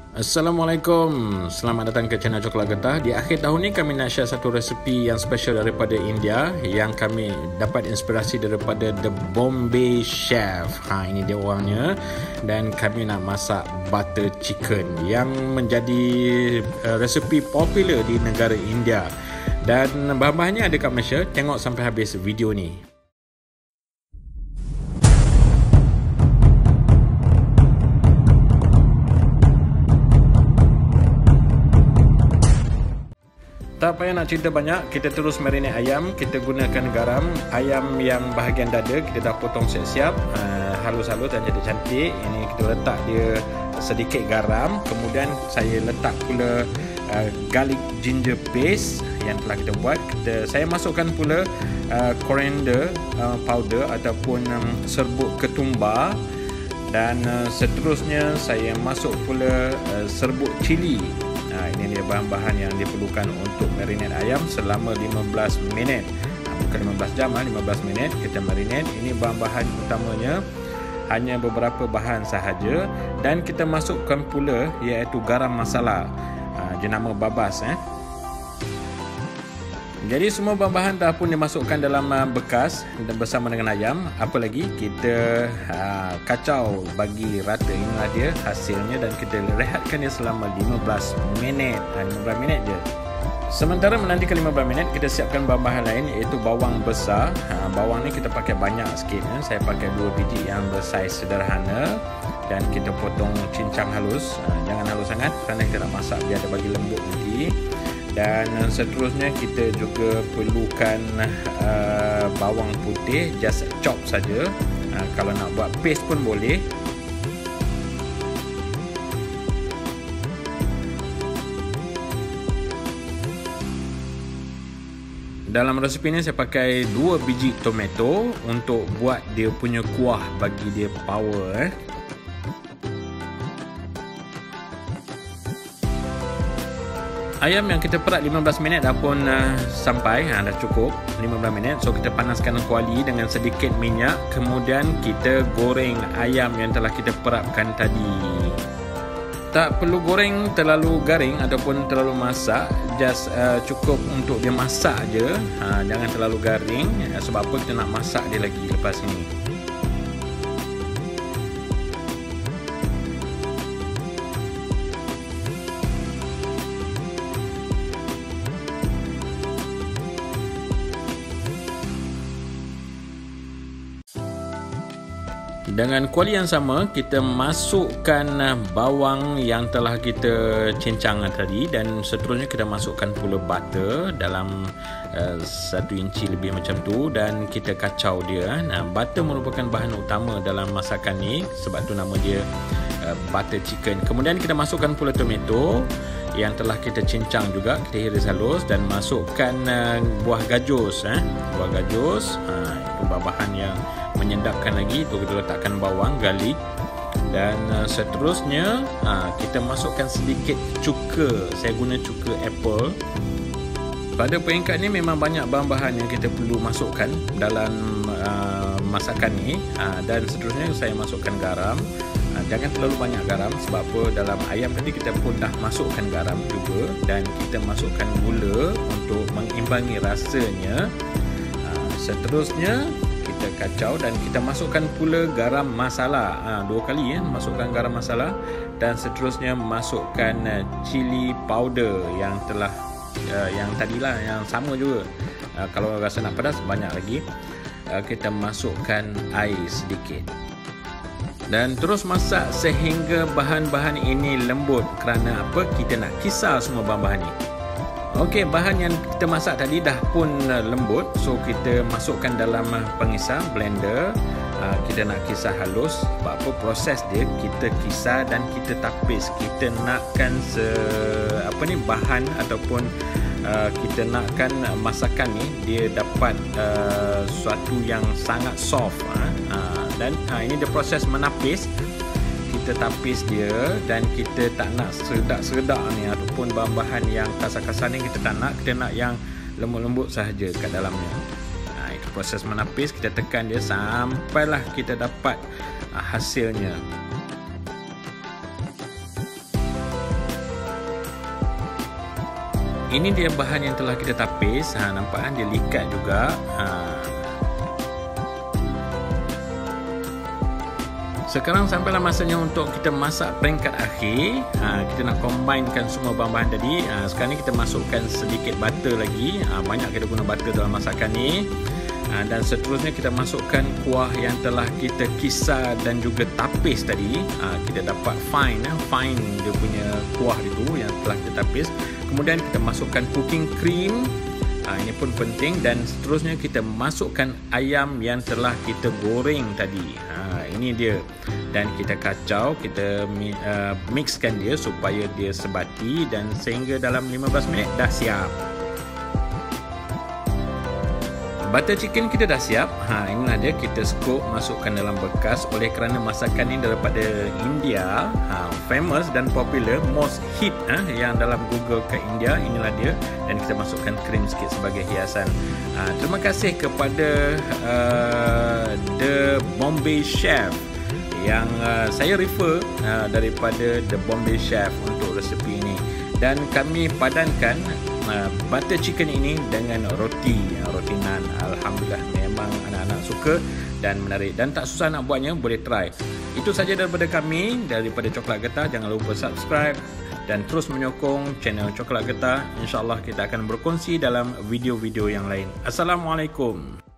Assalamualaikum, selamat datang ke channel Coklat Getah. Di akhir tahun ni kami nak share satu resipi yang special daripada India yang kami dapat inspirasi daripada The Bombay Chef. Ini dia orangnya. Dan kami nak masak butter chicken yang menjadi resipi popular di negara India. Dan bahan-bahannya ada kat Malaysia. Tengok sampai habis video ni. Tak payah nak cerita banyak, kita terus marinate ayam. Kita gunakan garam. Ayam yang bahagian dada kita dah potong siap-siap, halus-halus dan jadi cantik. Ini kita letak dia sedikit garam. Kemudian saya letak pula garlic ginger paste yang telah kita buat. Saya masukkan pula coriander powder ataupun serbuk ketumbar. Dan seterusnya saya masuk pula serbuk cili. Ini dia bahan-bahan yang diperlukan untuk marinate ayam selama 15 minit. Bukan 15 jam, 15 minit kita marinate. Ini bahan-bahan utamanya, hanya beberapa bahan sahaja. Dan kita masukkan pula iaitu garam masala, jenama babas. Jadi semua bahan-bahan dah pun dimasukkan dalam bekas dan bersama dengan ayam. Apa lagi, kita kacau bagi rata. Inilah dia hasilnya dan kita rehatkan dia selama 15 minit. 15 minit je. Sementara menantikan 15 minit, kita siapkan bahan-bahan lain iaitu bawang besar. Bawang ni kita pakai banyak sikit. Saya pakai 2 biji yang bersaiz sederhana dan kita potong cincang halus. Jangan halus sangat kerana kita nak masak biar dia bagi lembut nanti. Dan seterusnya kita juga perlukan bawang putih, just chop saja. Kalau nak buat paste pun boleh. Dalam resipi ni saya pakai 2 biji tomato untuk buat dia punya kuah, bagi dia power. Ayam yang kita perat 15 minit dah pun sampai, dah cukup 15 minit. So kita panaskan kuali dengan sedikit minyak. Kemudian kita goreng ayam yang telah kita perapkan tadi. Tak perlu goreng terlalu garing ataupun terlalu masak. Just cukup untuk dia masak je. Jangan terlalu garing. Sebab apa, kita nak masak dia lagi lepas ni. Dengan kuali yang sama, kita masukkan bawang yang telah kita cincang tadi. Dan seterusnya kita masukkan pula butter dalam 1 inci lebih macam tu. Dan kita kacau dia. Butter merupakan bahan utama dalam masakan ni. Sebab tu nama dia butter chicken. Kemudian kita masukkan pula tomato yang telah kita cincang juga. Kita iris halus dan masukkan buah gajus. Buah gajus, itu bahan yang menyedapkan lagi. Itu kita letakkan bawang, garlic. Dan seterusnya kita masukkan sedikit cuka. Saya guna cuka apple. Pada peringkat ni memang banyak bahan-bahan yang kita perlu masukkan dalam masakan ni. Dan seterusnya saya masukkan garam. Jangan terlalu banyak garam sebab apa, dalam ayam tadi kita pun dah masukkan garam juga. Dan kita masukkan gula untuk mengimbangi rasanya. Seterusnya kita kacau dan kita masukkan pula garam masala. 2 kali masukkan garam masala. Dan seterusnya masukkan cili powder yang telah yang tadilah, yang sama juga. Kalau rasa nak pedas, banyak lagi. Kita masukkan air sedikit. Dan terus masak sehingga bahan-bahan ini lembut. Kerana apa? Kita nak kisar semua bahan-bahan ni. Okey, bahan yang kita masak tadi dah pun lembut. So kita masukkan dalam pengisar, blender. Kita nak kisar halus. Sebab apa? Proses dia kita kisar dan kita tapis. Kita nakkan bahan ataupun kita nakkan masakan ni dia dapat suatu yang sangat soft. Dan ini dia proses menapis. Kita tapis dia dan kita tak nak seredak-seredak ni ataupun bahan-bahan yang kasar-kasar ni kita tak nak. Kita nak yang lembut-lembut sahaja kat dalamnya. Itu proses menapis. Kita tekan dia sampailah kita dapat hasilnya. Ini dia bahan yang telah kita tapis. Nampak kan dia likat juga. Sekarang sampailah masanya untuk kita masak peringkat akhir. Kita nak combinekan semua bahan-bahan tadi. Sekarang ni kita masukkan sedikit butter lagi. Banyak kita guna butter dalam masakan ni. Dan seterusnya kita masukkan kuah yang telah kita kisar dan juga tapis tadi. Kita dapat fine dia punya kuah itu yang telah kita tapis. Kemudian kita masukkan cooking cream. Ini pun penting. Dan seterusnya kita masukkan ayam yang telah kita goreng tadi. Ini dia. Dan kita kacau, kita mixkan dia supaya dia sebati. Dan sehingga dalam 15 minit dah siap. Butter chicken kita dah siap. Inilah dia, kita scoop, masukkan dalam bekas. Oleh kerana masakan ini daripada India, famous dan popular, most hit yang dalam Google ke India. Inilah dia. Dan kita masukkan krim sikit sebagai hiasan. Terima kasih kepada The Bombay Chef yang saya refer daripada The Bombay Chef untuk resepi ini. Dan kami padankan butter chicken ini dengan roti naan. Alhamdulillah, memang anak-anak suka dan menarik dan tak susah nak buatnya, boleh try. Itu saja daripada kami, daripada Coklat Getah. Jangan lupa subscribe dan terus menyokong channel Coklat Getah. InsyaAllah kita akan berkongsi dalam video-video yang lain. Assalamualaikum.